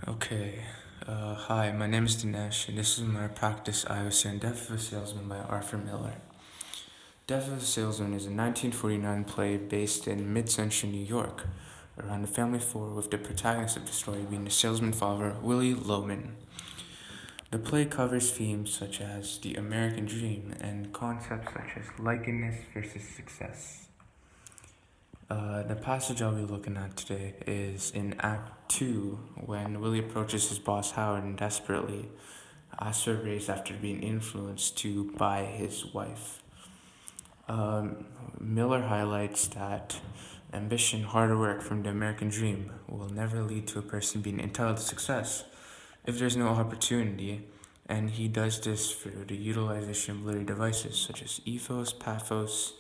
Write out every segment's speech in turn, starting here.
Hi, my name is Dinesh, and this is my practice IOC on Death of a Salesman by Arthur Miller. Death of a Salesman is a 1949 play based in mid-century New York around a family of four, with the protagonist of the story being the salesman father, Willie Loman. The play covers themes such as the American dream and concepts such as likeness versus success. The passage I'll be looking at today is in Act 2, when Willie approaches his boss Howard and desperately asks for a raise after being influenced to buy his wife. Miller highlights that ambition, hard work from the American dream will never lead to a person being entitled to success if there's no opportunity, and he does this through the utilization of literary devices such as ethos, pathos,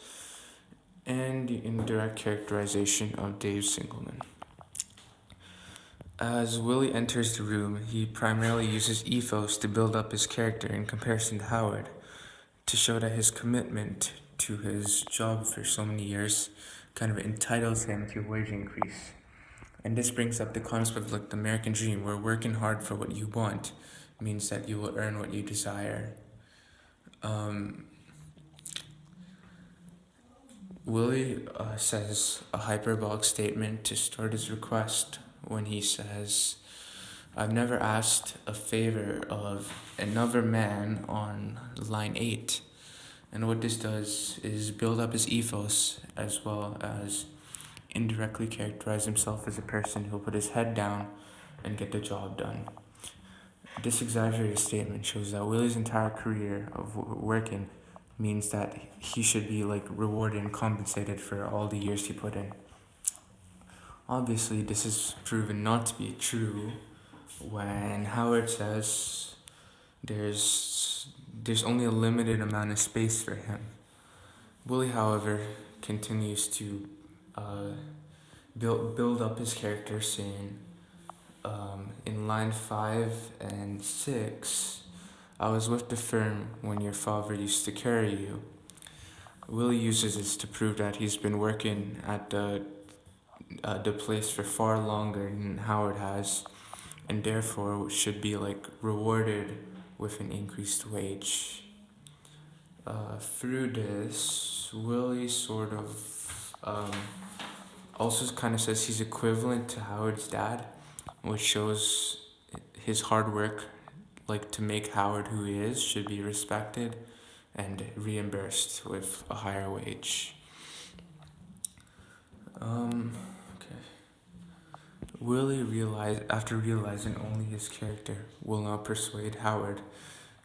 and the indirect characterization of Dave Singleman. As Willie enters the room, he primarily uses ethos to build up his character in comparison to Howard, to show that his commitment to his job for so many years kind of entitles him to a wage increase. And this brings up the concept of like the American dream, where working hard for what you want means that you will earn what you desire. Willie says a hyperbolic statement to start his request when he says, "I've never asked a favor of another man," on line 8. And what this does is build up his ethos as well as indirectly characterize himself as a person who'll put his head down and get the job done. This exaggerated statement shows that Willie's entire career of working means that he should be like rewarded and compensated for all the years he put in. Obviously, this is proven not to be true when Howard says there's only a limited amount of space for him. Willie, however, continues to build up his character, saying, in line 5 and 6, "I was with the firm when your father used to carry you." Willie uses this to prove that he's been working at the place for far longer than Howard has, and therefore should be like rewarded with an increased wage. Through this, Willie sort of also kind of says he's equivalent to Howard's dad, which shows his hard work, like to make Howard who he is, should be respected and reimbursed with a higher wage. Okay. After realizing only his character will not persuade Howard,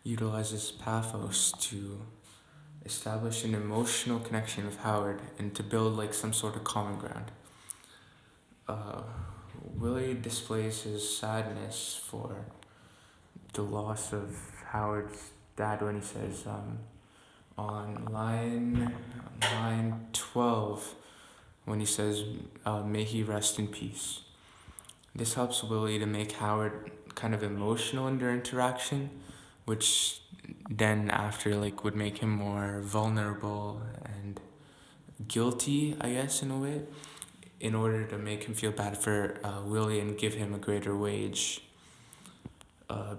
utilizes pathos to establish an emotional connection with Howard and to build like some sort of common ground. Willie displays his sadness for the loss of Howard's dad when he says, on line 12, when he says, "May he rest in peace." This helps Willie to make Howard kind of emotional in their interaction, which then after like would make him more vulnerable and guilty, I guess, in a way, in order to make him feel bad for Willie and give him a greater wage.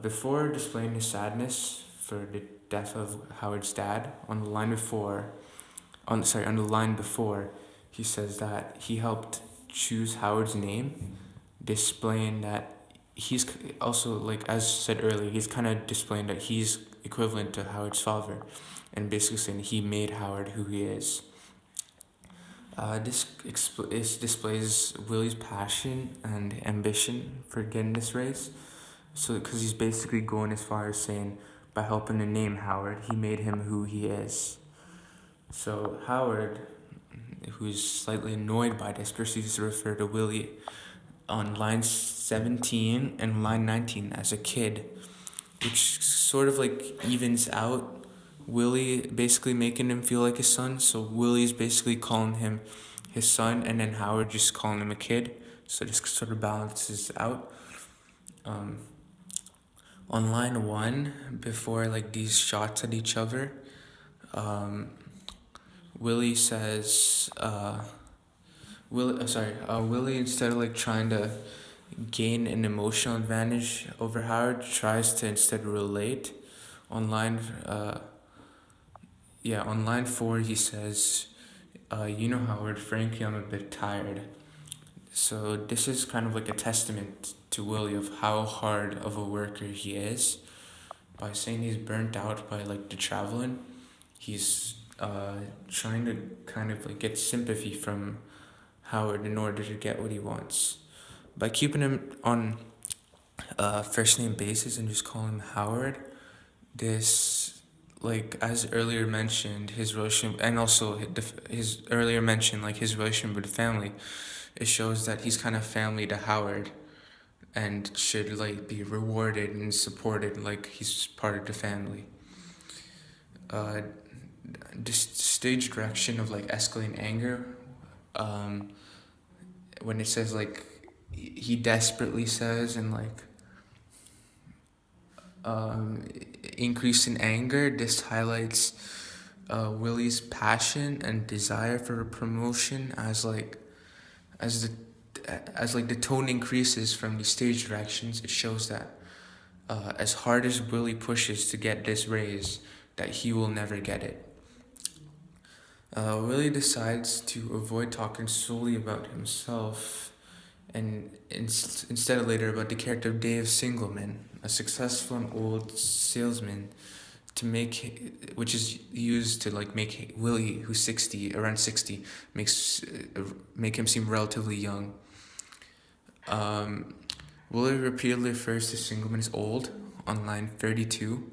Before displaying his sadness for the death of Howard's dad, on the line before, he says that he helped choose Howard's name, displaying that he's also, like as said earlier, he's kind of displaying that he's equivalent to Howard's father, and basically saying he made Howard who he is. This displays Willie's passion and ambition for getting this raise. So, because he's basically going as far as saying, by helping to name Howard, he made him who he is. So Howard, who's slightly annoyed by this, proceeds to refer to Willie on line 17 and line 19 as a kid, which sort of like evens out Willie, basically making him feel like his son. So Willie's basically calling him his son, and then Howard just calling him a kid. So this sort of balances out. On line 1, before like these shots at each other, Willie says, Willie, instead of like trying to gain an emotional advantage over Howard, tries to instead relate. On line, on line 4, he says, you know, Howard, frankly, I'm a bit tired. So this is kind of like a testament to Willie of how hard of a worker he is. By saying he's burnt out by like the traveling, he's trying to kind of like get sympathy from Howard in order to get what he wants. By keeping him on first name basis and just calling him Howard, this, like as earlier mentioned, his relation, and also his earlier mentioned like his relation with the family, it shows that he's kind of family to Howard and should like be rewarded and supported like he's part of the family. Uh, this stage direction of like escalating anger, um, when it says like he desperately says and like um, increase in anger, this highlights Willie's passion and desire for a promotion as the as like the tone increases from the stage directions. It shows that as hard as Willie pushes to get this raise, that he will never get it. Willie decides to avoid talking solely about himself and instead later about the character of Dave Singleman, a successful and old salesman, to make which is used to like make Willie, who's 60, around 60, make him seem relatively young. Willie repeatedly refers to Singleman as old on line 32,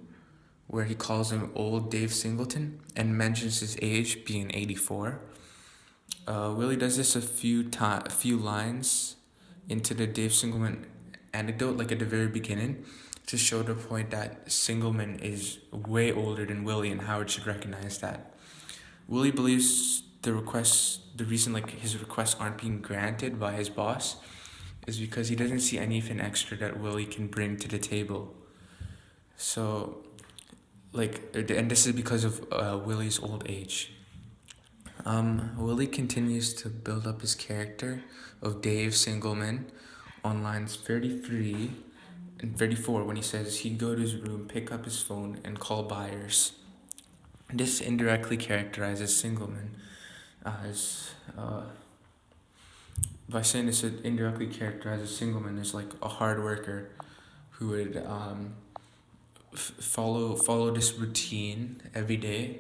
where he calls him old Dave Singleton and mentions his age being 84. Willie does this a few lines into the Dave Singleman anecdote, like at the very beginning, to show the point that Singleman is way older than Willie and Howard should recognize that. Willie believes the reason like his requests aren't being granted by his boss is because he doesn't see anything extra that Willie can bring to the table. So, and this is because of Willie's old age. Willie continues to build up his character of Dave Singleman on lines 33 and 34 when he says he'd go to his room, pick up his phone, and call buyers. This indirectly characterizes Singleman as, by saying this, it indirectly characterizes Singleman as like a hard worker who would follow this routine every day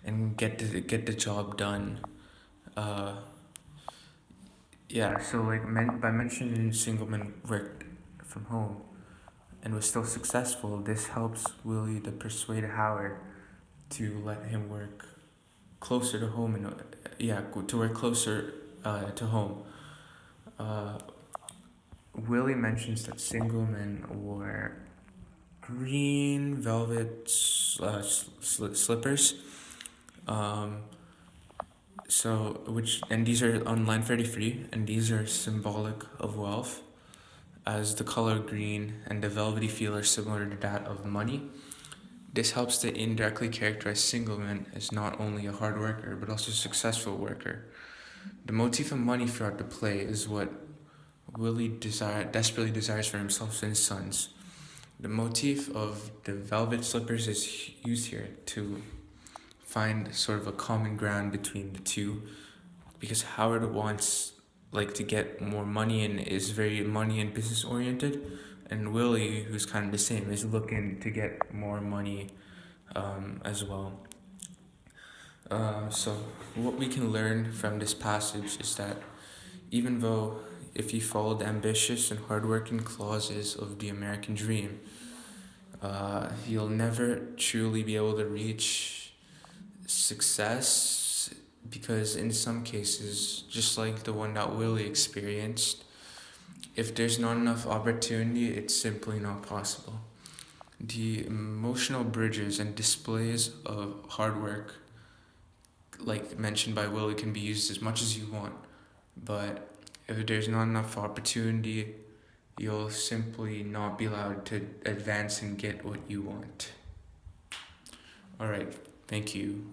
and get the job done. So like by mentioning Singleman worked from home and was still successful, this helps Willie to persuade Howard to let him work closer to home to work closer to home. Willie mentions that Singleman wore green velvet slippers. And these are on line 33, and these are symbolic of wealth, as the color green and the velvety feel are similar to that of money. This helps to indirectly characterize Singleman as not only a hard worker, but also a successful worker. The motif of money throughout the play is what Willie desperately desires for himself and his sons. The motif of the velvet slippers is used here to find sort of a common ground between the two, because Howard wants like to get more money and is very money and business oriented, and Willie, who's kind of the same, is looking to get more money as well. So what we can learn from this passage is that even though if you follow the ambitious and hardworking clauses of the American dream, you'll never truly be able to reach success, because in some cases, just like the one that Willie experienced, if there's not enough opportunity, it's simply not possible. The emotional bridges and displays of hard work, like mentioned by Willie, can be used as much as you want, but if there's not enough opportunity, you'll simply not be allowed to advance and get what you want. Alright, thank you.